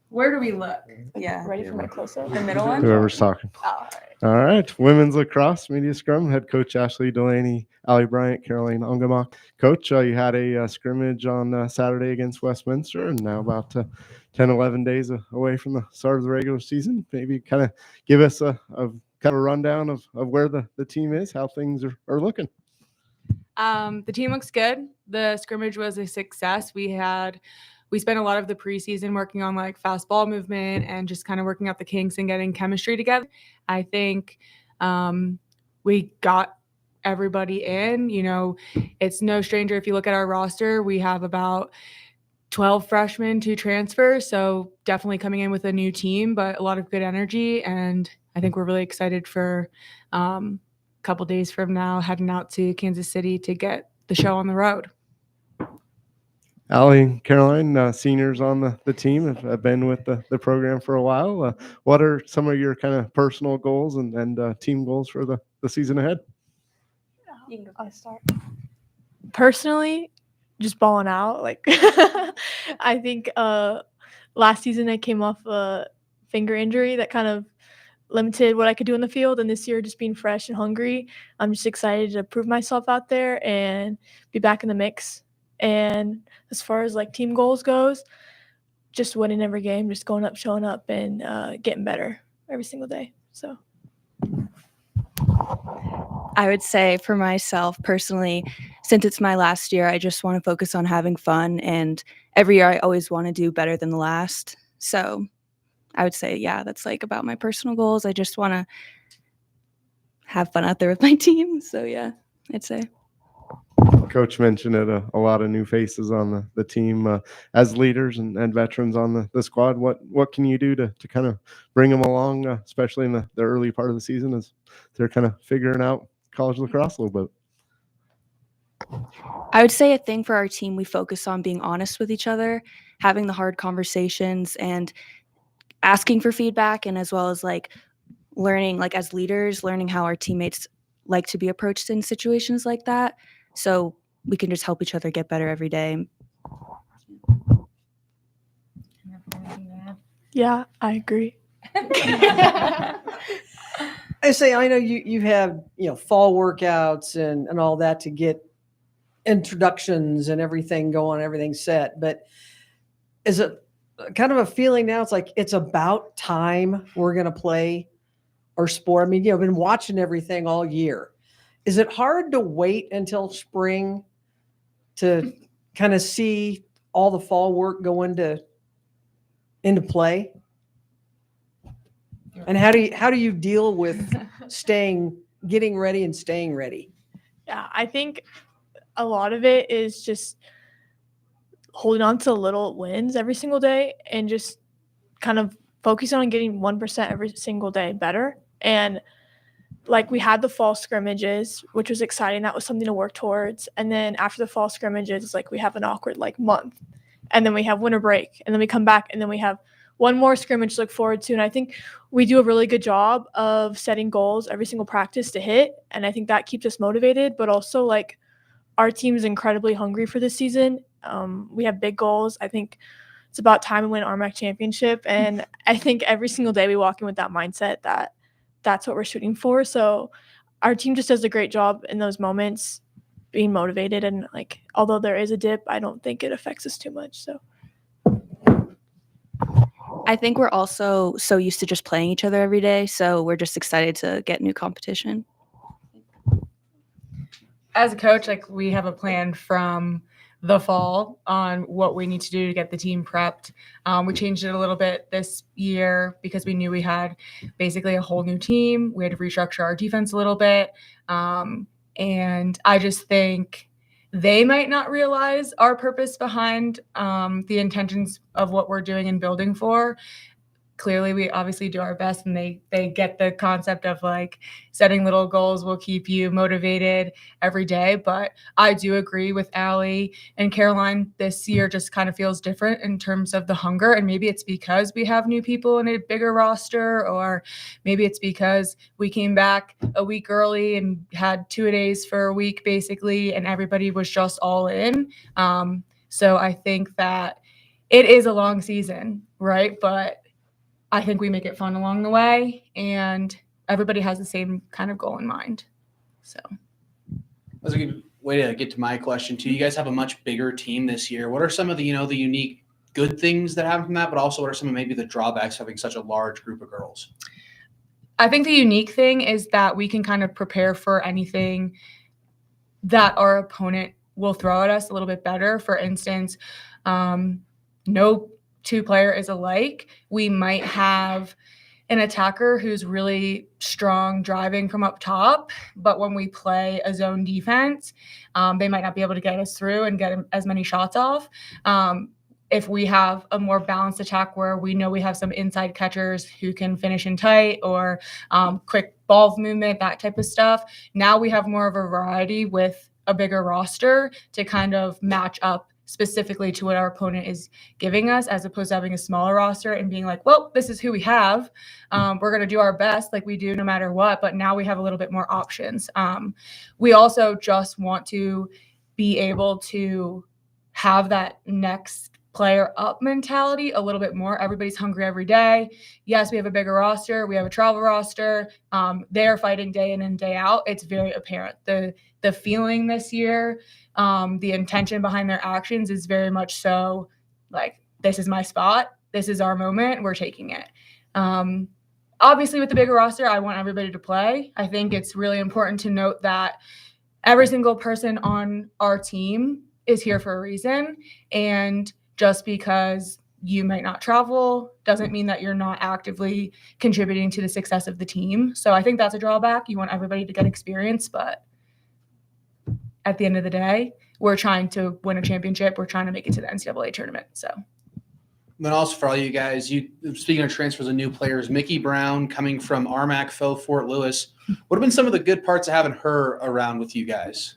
Where do we look? Yeah. Ready for my close-up? The middle one? Whoever's talking. Oh, all right. All right. Women's Lacrosse Media Scrum, head coach Ashley Delaney, Ali Bryant, Caroline Ohngemach. Coach, you had a scrimmage on Saturday against Westminster, and now about 10, 11 days away from the start of the regular season. Maybe kind of give us a kind of a rundown of where the team is, how things are looking. The team looks good. The scrimmage was a success. We spent a lot of the preseason working on like fastball movement and just kind of working out the kinks and getting chemistry together. I think we got everybody in. You know, it's no stranger if you look at our roster, we have about 12 freshmen, 2 transfers. So definitely coming in with a new team, but a lot of good energy. And I think we're really excited for couple days from now heading out to Kansas City to get the show on the road. Ali and Caroline, seniors on the team, have been with the program for a while. What are some of your kind of personal goals and team goals for the season ahead? I'll start. Personally, just balling out. Like, I think last season I came off a finger injury that kind of limited what I could do in the field, and this year just being fresh and hungry, I'm just excited to prove myself out there and be back in the mix. And as far as like team goals goes, just winning every game, just going up, showing up, and getting better every single day. So I would say for myself personally, since it's my last year, I just want to focus on having fun, and every year I always want to do better than the last. So I would say, yeah, that's like about my personal goals. I just want to have fun out there with my team. So yeah, I'd say. Coach mentioned it, a lot of new faces on the team as leaders and veterans on the squad. What can you do to kind of bring them along, especially in the early part of the season as they're kind of figuring out college lacrosse a little bit? I would say a thing for our team, we focus on being honest with each other, having the hard conversations, and asking for feedback, and as well as like learning, like as leaders, learning how our teammates like to be approached in situations like that. So we can just help each other get better every day. yeah, I agree. I say, I know you have, fall workouts and all that to get introductions and everything going, everything set. But is it kind of a feeling now? It's like, it's about time we're going to play our sport. I mean, I've been watching everything all year. Is it hard to wait until spring to kind of see all the fall work go into play? And how do you deal with getting ready and staying ready? Yeah, I think a lot of it is just holding on to little wins every single day and just kind of focusing on getting 1% every single day better. And like we had the fall scrimmages, which was exciting. That was something to work towards. And then after the fall scrimmages, it's like we have an awkward like month, and then we have winter break, and then we come back, and then we have one more scrimmage to look forward to. And I think we do a really good job of setting goals every single practice to hit. And I think that keeps us motivated, but also like our team is incredibly hungry for this season. We have big goals. I think it's about time we win an Ohngemach championship. And I think every single day we walk in with that mindset that that's what we're shooting for. So our team just does a great job in those moments, being motivated. And like, although there is a dip, I don't think it affects us too much. So I think we're also so used to just playing each other every day. So we're just excited to get new competition. As a coach, like we have a plan from the fall on what we need to do to get the team prepped. We changed it a little bit this year because we knew we had basically a whole new team. We had to restructure our defense a little bit. And I just think they might not realize our purpose behind the intentions of what we're doing and building for. Clearly, we obviously do our best, and they get the concept of like setting little goals will keep you motivated every day. But I do agree with Ali and Caroline. This year just kind of feels different in terms of the hunger, and maybe it's because we have new people in a bigger roster, or maybe it's because we came back a week early and had 2 days for a week basically, and everybody was just all in. So I think that it is a long season, right? But I think we make it fun along the way, and everybody has the same kind of goal in mind. So That's a good way to get to my question too. You guys have a much bigger team this year. What are some of the, the unique good things that happen from that, but also what are some of maybe the drawbacks of having such a large group of girls? I think the unique thing is that we can kind of prepare for anything that our opponent will throw at us a little bit better. For instance, no two player is alike. We might have an attacker who's really strong driving from up top, but when we play a zone defense, they might not be able to get us through and get as many shots off. If we have a more balanced attack where we know we have some inside catchers who can finish in tight or quick ball movement, that type of stuff, now we have more of a variety with a bigger roster to kind of match up specifically to what our opponent is giving us, as opposed to having a smaller roster and being like, well, this is who we have. We're going to do our best like we do no matter what, but now we have a little bit more options. We also just want to be able to have that next player up mentality a little bit more. Everybody's hungry every day. Yes, we have a bigger roster. We have a travel roster. They're fighting day in and day out. It's very apparent. The feeling this year, the intention behind their actions is very much so like, this is my spot. This is our moment. We're taking it. Obviously, with the bigger roster, I want everybody to play. I think it's really important to note that every single person on our team is here for a reason. And just because you might not travel doesn't mean that you're not actively contributing to the success of the team. So I think that's a drawback. You want everybody to get experience, but at the end of the day, we're trying to win a championship. We're trying to make it to the NCAA tournament. So. And then also for all you guys, speaking of transfers and new players, Mickey Brown coming from Armac, Fort Lewis. What have been some of the good parts of having her around with you guys?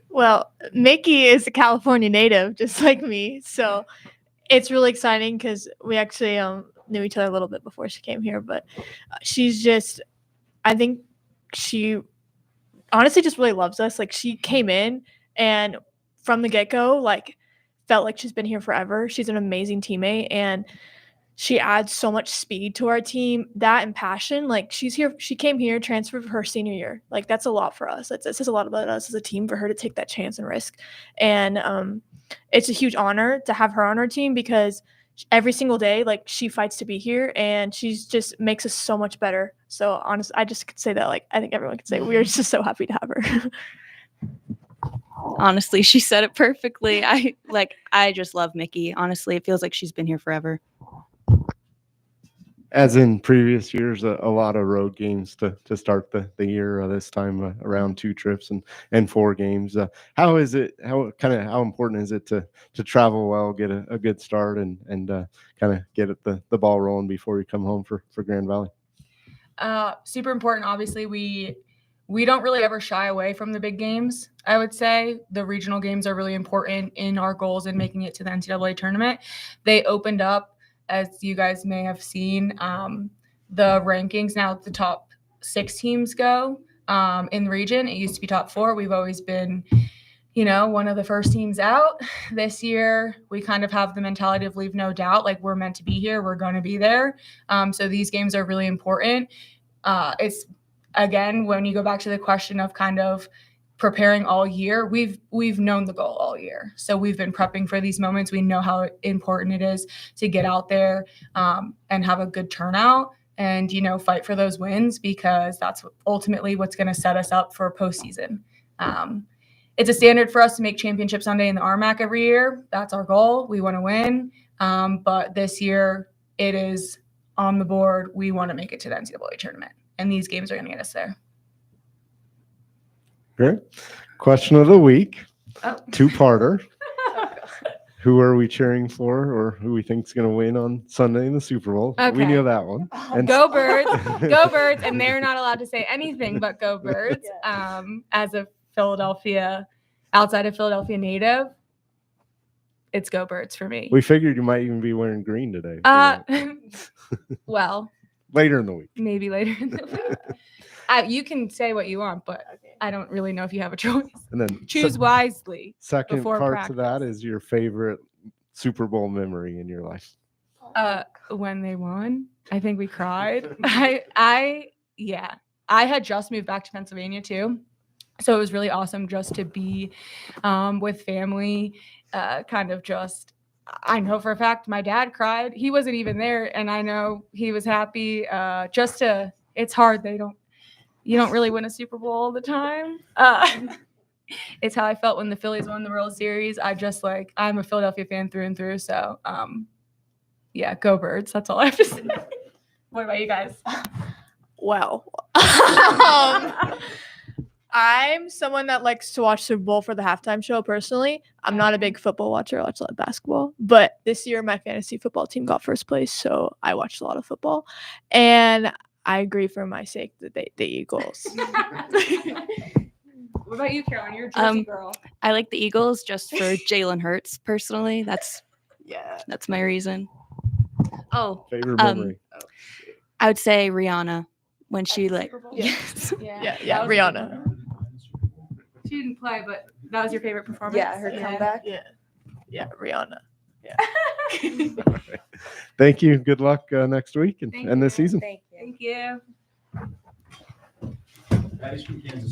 Well, Mickey is a California native, just like me. So it's really exciting because we actually knew each other a little bit before she came here. But she's just, I think she honestly just really loves us. Like, she came in and from the get-go, like, felt like she's been here forever. She's an amazing teammate, and she adds so much speed to our team, that and passion. Like, she came here, transferred her senior year. Like, that's a lot for us. It says a lot about us as a team for her to take that chance and risk. And it's a huge honor to have her on our team because every single day, like, she fights to be here, and she's just makes us so much better. So honestly, I just could say that, like, I think everyone could say we are just so happy to have her. Honestly, she said it perfectly. I just love Mickey. Honestly, it feels like she's been here forever. As in previous years, a lot of road games to start the year. This time around 2 trips and 4 games. How important is it to travel well, get a good start, and kind of get the ball rolling before you come home for Grand Valley? Super important. Obviously, we don't really ever shy away from the big games. I would say the regional games are really important in our goals in making it to the NCAA tournament. They opened up, as you guys may have seen, the rankings. Now the top 6 teams go in the region. It used to be top 4. We've always been, one of the first teams out. This year, we kind of have the mentality of leave no doubt. Like, we're meant to be here. We're going to be there. So these games are really important. It's, again, when you go back to the question of kind of preparing all year, we've known the goal all year. So we've been prepping for these moments. We know how important it is to get out there and have a good turnout and, fight for those wins, because that's ultimately what's going to set us up for postseason. It's a standard for us to make Championship Sunday in the RMAC every year. That's our goal. We want to win. But this year it is on the board. We want to make it to the NCAA tournament, and these games are going to get us there. Great. Question of the week. Oh. 2-parter. Who are we cheering for, or who we think is going to win on Sunday in the Super Bowl? Okay. We knew that one. And Go Birds. Go Birds. And they're not allowed to say anything but go Birds. As a outside of Philadelphia native, it's go Birds for me. We figured you might even be wearing green today. Well, later in the week. maybe later in the week. You can say what you want, but I don't really know if you have a choice. And then Choose wisely. Second before part to that practice. is your favorite Super Bowl memory in your life? When they won, I think we cried. Yeah, I had just moved back to Pennsylvania too, so it was really awesome just to be with family. Kind of just, I know for a fact my dad cried. He wasn't even there, and I know he was happy. It's hard. You don't really win a Super Bowl all the time. It's how I felt when the Phillies won the World Series. I'm a Philadelphia fan through and through. So, yeah, go Birds. That's all I have to say. What about you guys? Well, I'm someone that likes to watch Super Bowl for the halftime show personally. I'm not a big football watcher. I watch a lot of basketball. But this year, my fantasy football team got first place, so I watched a lot of football. And I agree for my sake that the Eagles. What about you, Caroline? You're a Jersey girl. I like the Eagles just for Jalen Hurts personally. That's Yeah. my reason. Oh, Favorite memory? I would say Rihanna when she Super Bowl? yes. Yeah, that was a Rihanna. good one. She didn't play, but that was your favorite performance. Yeah, her comeback. Yeah, Rihanna. Thank you. Good luck next week and Thank this you. season. Thank you. Patty's from Kansas